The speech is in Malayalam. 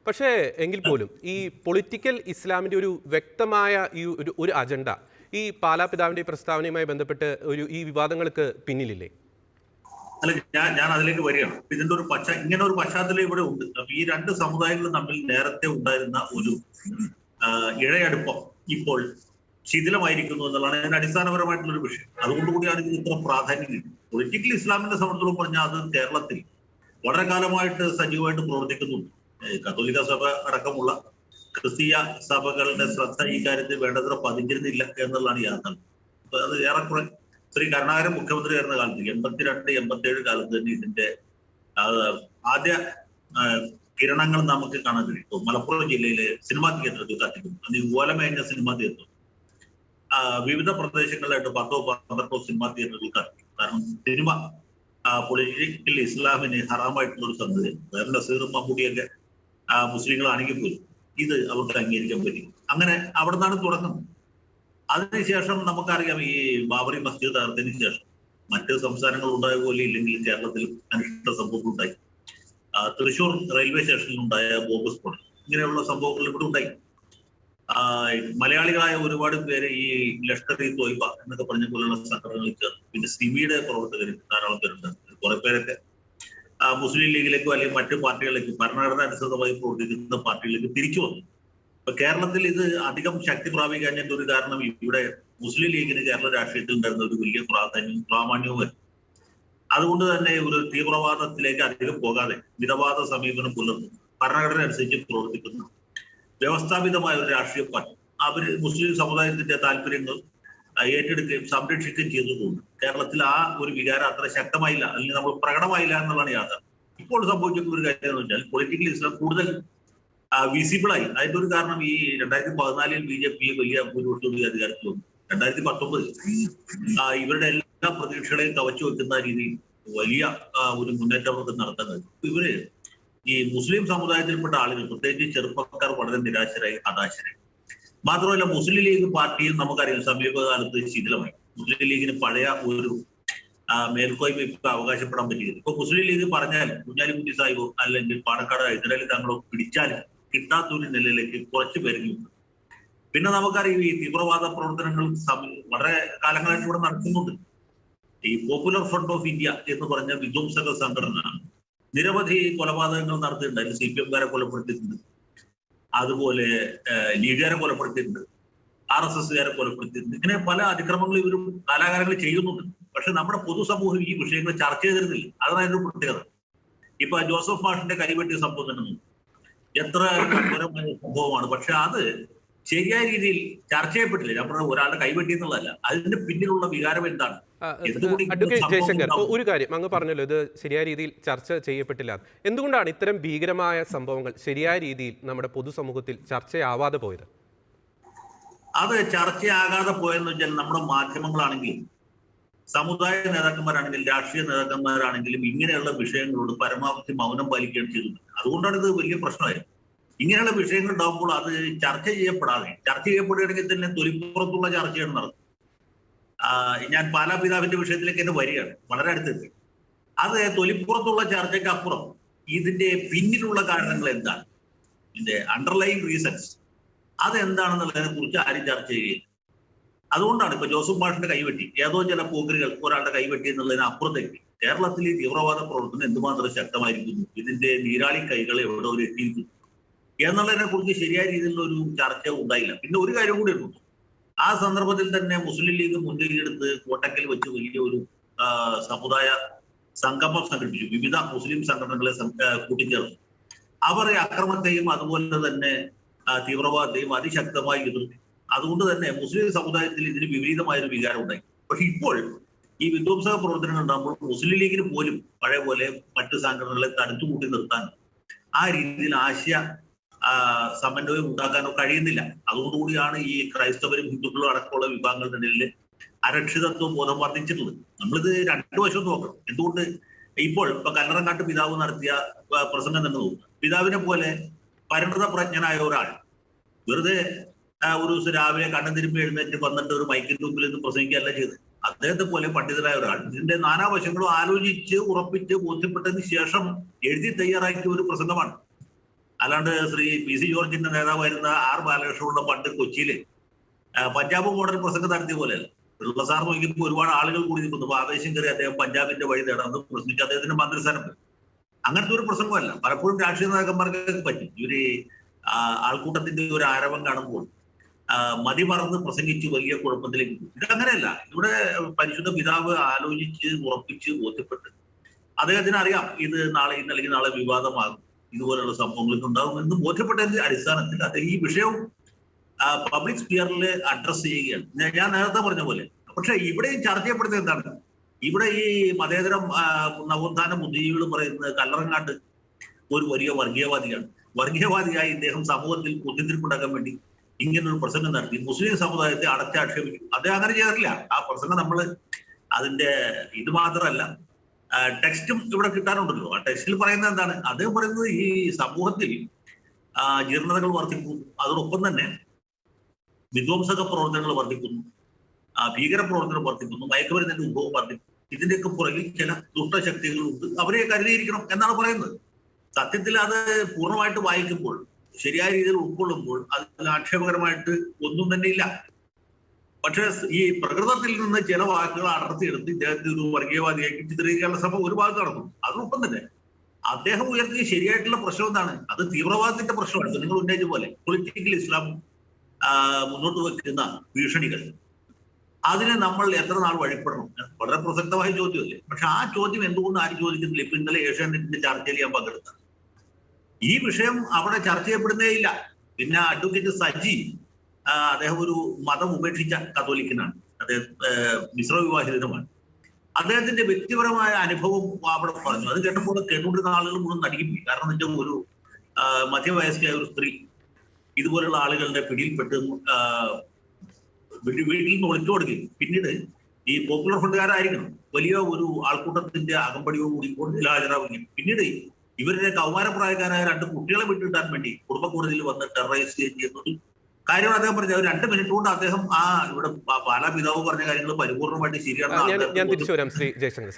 പക്ഷേ എങ്കിൽ പോലും ഈ പൊളിറ്റിക്കൽ ഇസ്ലാമിൻ്റെ ഒരു വ്യക്തമായ ഈ ഒരു അജണ്ട ഈ പാലാ പിതാവിൻ്റെ പ്രസ്താവനയുമായി ബന്ധപ്പെട്ട് ഈ വിവാദങ്ങൾക്ക് പിന്നിലില്ലേ? അല്ല, ഞാൻ അതിലേക്ക് വരികയാണ്. ഇതിന്റെ ഇങ്ങനെ ഒരു പശ്ചാത്തലം ഇവിടെ ഉണ്ട്. അപ്പൊ ഈ രണ്ട് സമുദായങ്ങളും തമ്മിൽ നേരത്തെ ഉണ്ടായിരുന്ന ഒരു ഇഴയടുപ്പം ഇപ്പോൾ ശിഥിലമായിരിക്കുന്നു എന്നുള്ളതാണ് ഇതിന്റെ അടിസ്ഥാനപരമായിട്ടുള്ള ഒരു വിഷയം. അതുകൊണ്ടുകൂടിയാണ് ഇതിന് ഇത്ര പ്രാധാന്യം കിട്ടുന്നത്. പൊളിറ്റിക്കൽ ഇസ്ലാമിന്റെ സംബന്ധിച്ചിടത്തോളം പറഞ്ഞാൽ അത് കേരളത്തിൽ വളരെ കാലമായിട്ട് സജീവമായിട്ട് പ്രവർത്തിക്കുന്നുണ്ട്. കത്തോലിക്ക സഭ അടക്കമുള്ള ക്രിസ്തീയ സഭകളുടെ ശ്രദ്ധ ഈ കാര്യത്തിൽ വേണ്ടത്ര പതിഞ്ഞിരുന്നില്ല എന്നുള്ളതാണ് യാഥാർത്ഥ്യം. അപ്പൊ അത് ഏറെക്കുറെ ശ്രീ കരുണാകരൻ മുഖ്യമന്ത്രിയായിരുന്ന കാലത്ത് 82-87 കാലത്ത് തന്നെ ഇതിന്റെ ആദ്യ കിരണങ്ങൾ നമുക്ക് കാണാൻ കഴിയും. മലപ്പുറം ജില്ലയിലെ സിനിമാ തിയേറ്ററുകൾ കത്തിക്കുന്നു. അത് ഓലമേഞ്ഞ സിനിമാ തിയേറ്റർ വിവിധ പ്രദേശങ്ങളിലായിട്ട് 10-12 സിനിമാ തിയേറ്ററുകൾ കത്തി. കാരണം സിനിമ പൊളിറ്റിക്കൽ ഇസ്ലാമിന് ഹറാമായിട്ടുള്ള ഒരു സംഗതിയാണ്. വേറെ നസീറും മമ്മൂടിയൊക്കെ മുസ്ലിങ്ങളാണെങ്കിൽ പോലും ഇത് അവർക്ക് അംഗീകരിക്കാൻ പറ്റും. അങ്ങനെ അവിടെ നിന്നാണ് തുടങ്ങുന്നത്. അതിനുശേഷം നമുക്കറിയാം, ഈ ബാബറി മസ്ജിദ് തകർത്തതിന് ശേഷം മറ്റ് സംസ്ഥാനങ്ങൾ ഉണ്ടായ പോലെ ഇല്ലെങ്കിൽ കേരളത്തിൽ അനിഷ്ട സംഭവങ്ങൾ ഉണ്ടായി. തൃശ്ശൂർ റെയിൽവേ സ്റ്റേഷനിൽ ഉണ്ടായ ബോംബ് സ്ഫോടനം, ഇങ്ങനെയുള്ള സംഭവങ്ങൾ ഇവിടെ ഉണ്ടായി. മലയാളികളായ ഒരുപാട് പേര് ഈ ലഷ്കർ ഇ തോയ്ബ എന്നൊക്കെ പറഞ്ഞ പോലുള്ള സംഘടനകളിൽ ചേർന്നു. പിന്നെ സിമിയുടെ പ്രവർത്തകർ ധാരാളം പേരുണ്ട്. കുറെ പേരൊക്കെ മുസ്ലിം ലീഗിലേക്കോ അല്ലെങ്കിൽ മറ്റു പാർട്ടികളിലേക്ക് ഭരണഘടന അനുസൃതമായി പ്രവർത്തിക്കുന്ന പാർട്ടികളിലേക്ക് തിരിച്ചു വന്നു. ഇപ്പൊ കേരളത്തിൽ ഇത് അധികം ശക്തി പ്രാപിക്കാഞ്ഞിട്ട് ഒരു കാരണം ഇവിടെ മുസ്ലിം ലീഗിന് കേരള രാഷ്ട്രീയത്തിൽ ഉണ്ടായിരുന്ന ഒരു വലിയ പ്രാമാണ്യവും അതുകൊണ്ട് തന്നെ ഒരു തീവ്രവാദത്തിലേക്ക് അധികം പോകാതെ മിതവാദ സമീപനം പുലർത്തുന്നു, ഭരണഘടന അനുസരിച്ച് പ്രവർത്തിക്കുന്നു വ്യവസ്ഥാപിതമായ ഒരു രാഷ്ട്രീയ പാർട്ടി അവര് മുസ്ലിം സമുദായത്തിന്റെ താല്പര്യങ്ങൾ ഏറ്റെടുക്കുകയും സംരക്ഷിക്കുകയും ചെയ്തതുകൊണ്ട് കേരളത്തിൽ ആ ഒരു വികാരം അത്ര ശക്തമായില്ല, അല്ലെങ്കിൽ നമ്മൾ പ്രകടമായില്ല എന്നുള്ളതാണ് യാഥാർത്ഥ്യം. ഇപ്പോൾ സംഭവിച്ചിട്ടുള്ള ഒരു കാര്യം എന്ന് വെച്ചാൽ പൊളിറ്റിക്കൽ ഇസ്ലാം കൂടുതൽ വിസിബിളായി. അതിന്റെ ഒരു കാരണം ഈ 2014 BJP വലിയ ഭൂരിപക്ഷത്തോടെ അധികാരത്തിൽ വന്നു. 2019 ഇവരുടെ എല്ലാ പ്രതീക്ഷകളെയും കവച്ചു വെക്കുന്ന രീതിയിൽ വലിയ ഒരു മുന്നേറ്റം നടത്താൻ കഴിയും. ഇവര് ഈ മുസ്ലിം സമുദായത്തിൽപ്പെട്ട ആളുകൾ, പ്രത്യേകിച്ച് ചെറുപ്പക്കാർ, വളരെ നിരാശരായി, ഹതാശരായി. മാത്രമല്ല മുസ്ലിം ലീഗ് പാർട്ടിയിൽ നമുക്കറിയാം സമീപകാലത്ത് ശിഥിലമായി. മുസ്ലിം ലീഗിന് പഴയ ഒരു മേൽക്കോയ്മ ഇപ്പൊ അവകാശപ്പെടാൻ പറ്റിയത്. ഇപ്പൊ മുസ്ലിം ലീഗ് പറഞ്ഞാൽ കുഞ്ഞാലിക്കുട്ടി സാഹിബോ അല്ലെങ്കിൽ പാണക്കാട് ഹൈദരാലി തങ്ങളോ പിടിച്ചാലും കിട്ടാത്തൊരു നിലയിലേക്ക് കുറച്ചു പേരുന്നുണ്ട്. പിന്നെ നമുക്കറിയാം ഈ തീവ്രവാദ പ്രവർത്തനങ്ങൾ വളരെ കാലങ്ങളായിട്ട് ഇവിടെ നടക്കുന്നുണ്ട്. ഈ പോപ്പുലർ ഫ്രണ്ട് ഓഫ് ഇന്ത്യ എന്ന് പറഞ്ഞ വിധ്വംസക സംഘടന നിരവധി കൊലപാതകങ്ങൾ നടത്തിയിട്ടുണ്ട്. അതിൽ CPM-കാരെ കൊലപ്പെടുത്തിയിട്ടുണ്ട്, അതുപോലെ ലീഗുകാരെ കൊലപ്പെടുത്തിയിട്ടുണ്ട്, RSS-കാരെ കൊലപ്പെടുത്തിയിട്ടുണ്ട്. ഇങ്ങനെ പല അതിക്രമങ്ങളും ഇവരും കാലാകാലങ്ങളിൽ ചെയ്യുന്നുണ്ട്. പക്ഷെ നമ്മുടെ പൊതുസമൂഹം ഈ വിഷയങ്ങൾ ചർച്ച ചെയ്തിരുന്നില്ല. അതാണ് അതിന്റെ പ്രത്യേകത. ഇപ്പൊ ജോസഫ് മാഷിന്റെ കൈവെട്ടിയ സംഭവം തന്നെ എത്ര ഗുരുതരമായ സംഭവമാണ്. പക്ഷെ അത് ശരിയായ രീതിയിൽ ചർച്ച ചെയ്യപ്പെട്ടില്ല. നമ്മൾ ഒരാളുടെ കൈവെട്ടി എന്നുള്ളതല്ല, അതിന്റെ പിന്നിലുള്ള വികാരം എന്താണ്? അഡ്വക്കേറ്റ് ജയശങ്കർ, ഒരു കാര്യം അങ്ങ് പറഞ്ഞല്ലോ, ഇത് ശരിയായ രീതിയിൽ ചർച്ച ചെയ്യപ്പെട്ടില്ല. എന്തുകൊണ്ടാണ് ഇത്തരം ഭീകരമായ സംഭവങ്ങൾ ശരിയായ രീതിയിൽ നമ്മുടെ പൊതുസമൂഹത്തിൽ ചർച്ചയാവാതെ പോയത്? അത് ചർച്ചയാകാതെ പോയെന്ന് വെച്ചാൽ നമ്മുടെ മാധ്യമങ്ങളാണെങ്കിലും സമുദായ നേതാക്കന്മാരാണെങ്കിലും രാഷ്ട്രീയ നേതാക്കന്മാരാണെങ്കിലും ഇങ്ങനെയുള്ള വിഷയങ്ങളോട് പരമാവധി മൗനം പാലിക്കുകയാണ് ചെയ്തത്. അതുകൊണ്ടാണ് ഇത് വലിയ പ്രശ്നമായത്. ഇങ്ങനെയുള്ള വിഷയങ്ങൾ ഉണ്ടാകുമ്പോൾ അത് ചർച്ച ചെയ്യപ്പെടുകയാണെങ്കിൽ തന്നെ തൊലിപ്പുറത്തുള്ള ചർച്ചയാണ് നടത്തുന്നത്. ഞാൻ പാലാ പിതാവിന്റെ വിഷയത്തിലേക്ക് തന്നെ വരികയാണ്, വളരെ അടുത്തെത്തി. അത് തൊലിപ്പുറത്തുള്ള ചർച്ചയ്ക്ക് അപ്പുറം ഇതിന്റെ പിന്നിലുള്ള കാരണങ്ങൾ എന്താണ്, ഇതിന്റെ അണ്ടർലൈൻ റീസൺസ് അതെന്താണെന്നുള്ളതിനെ കുറിച്ച് ആരും ചർച്ച ചെയ്യുകയില്ല. അതുകൊണ്ടാണ് ഇപ്പൊ ജോസഫ് മാഷിന്റെ കൈവെട്ടി, ഏതോ ചില പോക്കരുകൾ ഒരാളുടെ കൈവെട്ടി എന്നുള്ളതിന് അപ്പുറത്തേക്ക് കേരളത്തിൽ ഈ തീവ്രവാദ പ്രവർത്തനം എന്തുമാത്രം ശക്തമായിരിക്കുന്നു, ഇതിന്റെ നീരാളി കൈകൾ എവിടെ ഒരു എത്തിയിരിക്കുന്നു എന്നുള്ളതിനെ കുറിച്ച് ശരിയായ രീതിയിലുള്ള ഒരു ചർച്ച ഉണ്ടായില്ല. പിന്നെ ഒരു കാര്യം കൂടി എടുത്തു, ആ സന്ദർഭത്തിൽ തന്നെ മുസ്ലിം ലീഗ് മുൻകൈയെടുത്ത് കോട്ടക്കൽ വെച്ച് വലിയ ഒരു സമുദായ സംഗമം സംഘടിപ്പിച്ചു. വിവിധ മുസ്ലിം സംഘടനകളെ കൂട്ടിച്ചേർന്നു. അവർ അക്രമത്തെയും അതുപോലെ തന്നെ തീവ്രവാദത്തെയും അതിശക്തമായി എതിർത്തു. അതുകൊണ്ട് തന്നെ മുസ്ലിം സമുദായത്തിൽ ഇതിന് വിപരീതമായൊരു വികാരം ഉണ്ടായി. പക്ഷെ ഇപ്പോൾ ഈ വിധ്വംസക പ്രവർത്തനങ്ങൾ ഉണ്ടാകുമ്പോൾ മുസ്ലിം ലീഗിന് പോലും പഴയ പോലെ മറ്റു സംഘടനകളെ തടുത്തുകൂട്ടി നിർത്താൻ ആ രീതിയിൽ ആശയ സമന്വയം ഉണ്ടാക്കാനോ കഴിയുന്നില്ല. അതുകൊണ്ടുകൂടിയാണ് ഈ ക്രൈസ്തവരും ഹിന്ദുക്കളും അടക്കമുള്ള വിഭാഗങ്ങളുടെ ഇടയിൽ അരക്ഷിതത്വ ബോധം വർദ്ധിച്ചിട്ടുള്ളത്. നമ്മളിത് രണ്ടു വശം നോക്കണം. എന്തുകൊണ്ട് ഇപ്പൊ കല്ലറങ്ങാട്ട് പിതാവ് നടത്തിയ പ്രസംഗം തന്നെ നോക്കുക. പിതാവിനെ പോലെ പരിണത പ്രജ്ഞനായ ഒരാൾ വെറുതെ ഒരു ദിവസം രാവിലെ കണ്ണും തിരുമ്പി എഴുന്നേറ്റ് വന്നിട്ട് ഒരു മൈക്കിന്റെ മുമ്പിൽ നിന്ന് പ്രസംഗിക്കുകയല്ല ചെയ്ത്. അദ്ദേഹത്തെ പോലെ പണ്ഡിതനായ ഒരാൾ ഇതിന്റെ നാനാവശങ്ങളും ആലോചിച്ച് ഉറപ്പിച്ച് ബോധ്യപ്പെട്ടതിന് ശേഷം എഴുതി തയ്യാറാക്കിയ ഒരു പ്രസംഗമാണ്. അല്ലാണ്ട് ശ്രീ PC ജോർജിന്റെ നേതാവായിരുന്ന R ബാലകൃഷ്ണനുള്ള പണ്ട് കൊച്ചിയില് പഞ്ചാബ് മോഡൽ പ്രസംഗം നടത്തിയ പോലെയല്ല. പിള്ള സാർ നോക്കിയപ്പോൾ ഒരുപാട് ആളുകൾ കൂടി നിൽക്കുന്നു. ആവേശം കയറി അദ്ദേഹം പഞ്ചാബിന്റെ വഴി നേടാമെന്ന് പ്രശ്നിച്ച് അദ്ദേഹത്തിന്റെ മന്ത്രിസ്ഥാനം പോയി. അങ്ങനത്തെ ഒരു പ്രസംഗമല്ല. പലപ്പോഴും രാഷ്ട്രീയ നേതാക്കന്മാർക്കൊക്കെ പറ്റും. ഇവര് ആൾക്കൂട്ടത്തിന്റെ ഒരു ആരവം കാണുമ്പോൾ മതി മറന്ന് പ്രസംഗിച്ച് വലിയ കുഴപ്പത്തിലേക്ക് പോകും. ഇതങ്ങനെയല്ല. ഇവിടെ പരിശുദ്ധ പിതാവ് ആലോചിച്ച് ഉറപ്പിച്ച് ബോധ്യപ്പെട്ട് അദ്ദേഹത്തിന് അറിയാം ഇത് നാളെ അല്ലെങ്കിൽ നാളെ വിവാദമാകും, ഇതുപോലുള്ള സംഭവങ്ങളൊക്കെ ഉണ്ടാകും എന്ന് ബോധ്യപ്പെട്ടതിന്റെ അടിസ്ഥാനത്തിൽ അദ്ദേഹം ഈ വിഷയവും പബ്ലിക് സ്പിയറിൽ അഡ്രസ് ചെയ്യുകയാണ്. ഞാൻ നേരത്തെ പറഞ്ഞ പോലെ. പക്ഷെ ഇവിടെയും ചർച്ച ചെയ്യപ്പെടുന്നത് എന്താണ്? ഇവിടെ ഈ മതേതരം നവോത്ഥാന ബുദ്ധിജീവികൾ പറയുന്നത് കല്ലറങ്ങാട്ട് ഒരു വലിയ വർഗീയവാദിയാണ്. വർഗീയവാദിയായി ഇദ്ദേഹം സമൂഹത്തിൽ കുത്തിത്തിരിപ്പുണ്ടാക്കാൻ വേണ്ടി ഇങ്ങനൊരു പ്രസംഗം നടത്തി മുസ്ലിം സമുദായത്തെ അടച്ചാക്ഷേപിക്കും. അദ്ദേഹം അങ്ങനെ ചെയ്തിട്ടില്ല. ആ പ്രസംഗം നമ്മൾ അതിന്റെ ഇത് മാത്രമല്ല, ടെക്സ്റ്റും ഇവിടെ കിട്ടാനുണ്ടല്ലോ. ആ ടെക്സ്റ്റിൽ പറയുന്നത് എന്താണ്? അദ്ദേഹം പറയുന്നത് ഈ സമൂഹത്തിൽ ജീർണതകൾ വർദ്ധിക്കുന്നു, അതോടൊപ്പം തന്നെ വിധ്വംസക പ്രവർത്തനങ്ങൾ വർദ്ധിക്കുന്നു, ഭീകര പ്രവർത്തനം വർദ്ധിക്കുന്നു, മയക്കുമരുന്നിന്റെ ഉത്ഭവം വർദ്ധിക്കുന്നു. ഇതിന്റെയൊക്കെ പുറകിൽ ചില ദുഷ്ടശക്തികളുണ്ട്, അവരെ കരുതിയിരിക്കണം എന്നാണ് പറയുന്നത്. സത്യത്തിൽ അത് പൂർണ്ണമായിട്ട് വായിക്കുമ്പോൾ, ശരിയായ രീതിയിൽ ഉൾക്കൊള്ളുമ്പോൾ അതിൽ ആക്ഷേപകരമായിട്ട് ഒന്നും തന്നെ ഇല്ല. പക്ഷെ ഈ പ്രകൃതത്തിൽ നിന്ന് ചില വാക്കുകൾ അടർത്തിയെടുത്ത് ഇദ്ദേഹത്തെ ഒരു വർഗീയവാദിയാക്കി ചിത്രീകരിക്കാനുള്ള ശ്രമം ഒരു ഭാഗത്ത് നടക്കും. അതിനൊപ്പം തന്നെ അദ്ദേഹം ഉയർത്തിയ ശരിയായിട്ടുള്ള പ്രശ്നം എന്താണ്? അത് തീവ്രവാദത്തിന്റെ പ്രശ്നമാണ്. നിങ്ങൾ ഉന്നയിച്ച പോലെ പൊളിറ്റിക്കൽ ഇസ്ലാം മുന്നോട്ട് വെക്കുന്ന ഭീഷണികൾ, അതിനെ നമ്മൾ എത്ര നാൾ വഴിപ്പെടണം? വളരെ പ്രസക്തമായ ചോദ്യമല്ലേ. പക്ഷെ ആ ചോദ്യം എന്തുകൊണ്ട് ആരും ചോദിക്കുന്നില്ല? ഇപ്പൊ ഇന്നലെ ഏഷ്യാനെറ്റിന്റെ ചർച്ചയിൽ ഞാൻ പങ്കെടുത്ത ഈ വിഷയം അവിടെ ചർച്ച ചെയ്യപ്പെടുന്നേ ഇല്ല. പിന്നെ അഡ്വക്കേറ്റ് സജി, അദ്ദേഹം ഒരു മതം ഉപേക്ഷിച്ച കത്തോലിക്കനാണ്. അദ്ദേഹം മിശ്രവിവാഹിതമാണ്. അദ്ദേഹത്തിന്റെ വ്യക്തിപരമായ അനുഭവം അവിടെ പറഞ്ഞു. അത് കേട്ടപ്പോൾ കേട്ടുകൊണ്ടിരുന്ന ആളുകൾ മുഴുവൻ നടുങ്ങിപ്പോയി. കാരണം എന്റെ ഒരു മധ്യവയസ്കയായ ഒരു സ്ത്രീ ഇതുപോലുള്ള ആളുകളുടെ പിടിയിൽപ്പെട്ട് വീട്ടിൽ നിന്ന് ഒളിച്ചോടുകയും പിന്നീട് ഈ പോപ്പുലർ ഫ്രണ്ടുകാരായിരിക്കണം വലിയ ഒരു ആൾക്കൂട്ടത്തിന്റെ അകമ്പടിയോടുകൂടി കോടതിയിൽ ഹാജരാവുകയും പിന്നീട് ഇവരുടെ കൗമാരപ്രായക്കാരായ 2 കുട്ടികളെ വിട്ടുകിട്ടാൻ വേണ്ടി കുടുംബ കോടതിയിൽ വന്ന് ടെററൈസ് ചെയ്യുന്നത് കാര്യമാണ് അദ്ദേഹം പറഞ്ഞത്. 2 മിനിറ്റ് കൊണ്ട് അദ്ദേഹം ഇവിടെ പാലാ പിതാവ് പറഞ്ഞ കാര്യങ്ങൾ പരിപൂർണമായിട്ട് ശരിയാണ്. ഞാൻ തിരിച്ചു വരാം ശ്രീ ജയശങ്കർ.